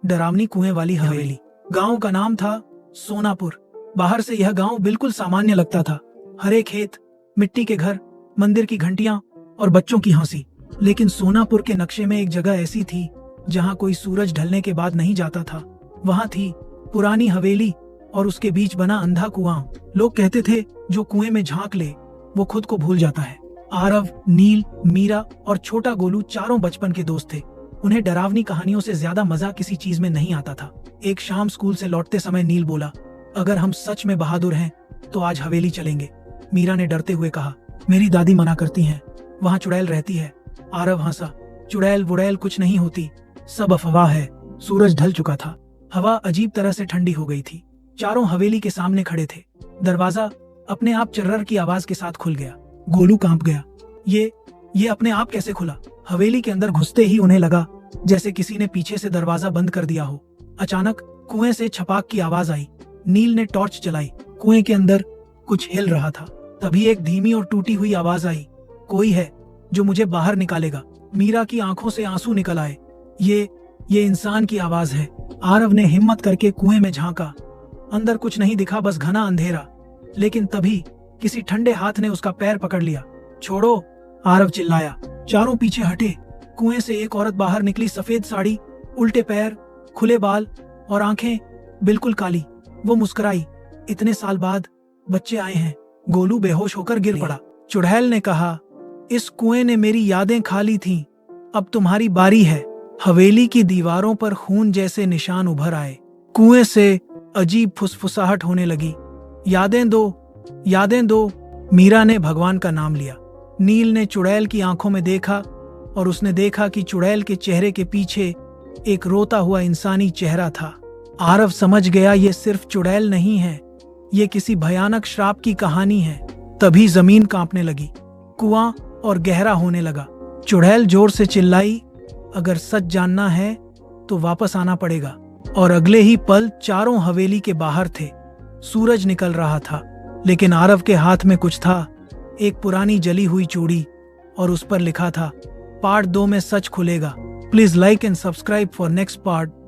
डरावनी कुएं वाली हवेली। गांव का नाम था सोनापुर। बाहर से यह गांव बिल्कुल सामान्य लगता था। हरे खेत, मिट्टी के घर, मंदिर की घंटियां और बच्चों की हंसी। लेकिन सोनापुर के नक्शे में एक जगह ऐसी थी जहां कोई सूरज ढलने के बाद नहीं जाता था। वहां थी पुरानी हवेली और उसके बीच बना अंधा कुआं। लोग कहते थे जो कुएं में झांक ले वो खुद को भूल जाता है। आरव, नील, मीरा और छोटा गोलू चारों बचपन के दोस्त थे। उन्हें डरावनी कहानियों से ज्यादा मजा किसी चीज में नहीं आता था। एक शाम स्कूल से लौटते समय नील बोला, अगर हम सच में बहादुर हैं तो आज हवेली चलेंगे। मीरा ने डरते हुए कहा, मेरी दादी मना करती हैं, वहाँ चुड़ैल रहती है। आरव हंसा, चुड़ैल वुड़ैल कुछ नहीं होती, सब अफवाह है। सूरज ढल चुका था। हवा अजीब तरह से ठंडी हो गई थी। चारों हवेली के सामने खड़े थे। दरवाजा अपने आप चर्रर की आवाज के साथ खुल गया। गोलू कांप गया। ये अपने आप कैसे खुला? हवेली के अंदर घुसते ही उन्हें लगा जैसे किसी ने पीछे से दरवाजा बंद कर दिया हो। अचानक कुएं से छपाक की आवाज आई। नील ने टॉर्च जलाई। कुएं के अंदर कुछ हिल रहा था। तभी एक धीमी और टूटी हुई आवाज आई, कोई है जो मुझे बाहर निकालेगा। मीरा की आंखों से आंसू निकल आए। ये इंसान की आवाज है। आरव ने हिम्मत करके कुएं में झांका। अंदर कुछ नहीं दिखा, बस घना अंधेरा। लेकिन तभी किसी ठंडे हाथ ने उसका पैर पकड़ लिया। छोड़ो, आरव चिल्लाया। चारों पीछे हटे। कुएं से एक औरत बाहर निकली। सफेद साड़ी, उल्टे पैर, खुले बाल और आंखें बिल्कुल काली। वो मुस्कुराई। इतने साल बाद बच्चे आए हैं। गोलू बेहोश होकर गिर पड़ा। चुड़ैल ने कहा, इस कुएं ने मेरी यादें खा ली थीं, अब तुम्हारी बारी है। हवेली की दीवारों पर खून जैसे निशान उभर आए। कुएं से अजीब फुसफुसाहट होने लगी। यादें दो, यादें दो। मीरा ने भगवान का नाम लिया। नील ने चुड़ैल की आंखों में देखा और उसने देखा कि चुड़ैल के चेहरे के पीछे एक रोता हुआ इंसानी चेहरा था। आरव समझ गया ये सिर्फ चुड़ैल नहीं है, ये किसी भयानक श्राप की कहानी है। तभी जमीन कांपने लगी। कुआं और गहरा होने लगा। चुड़ैल जोर से चिल्लाई, अगर सच जानना है तो वापस आना पड़ेगा। और अगले ही पल चारों हवेली के बाहर थे। सूरज निकल रहा था, लेकिन आरव के हाथ में कुछ था, एक पुरानी जली हुई चूड़ी, और उस पर लिखा था, पार्ट 2 में सच खुलेगा। Please like and subscribe for next part.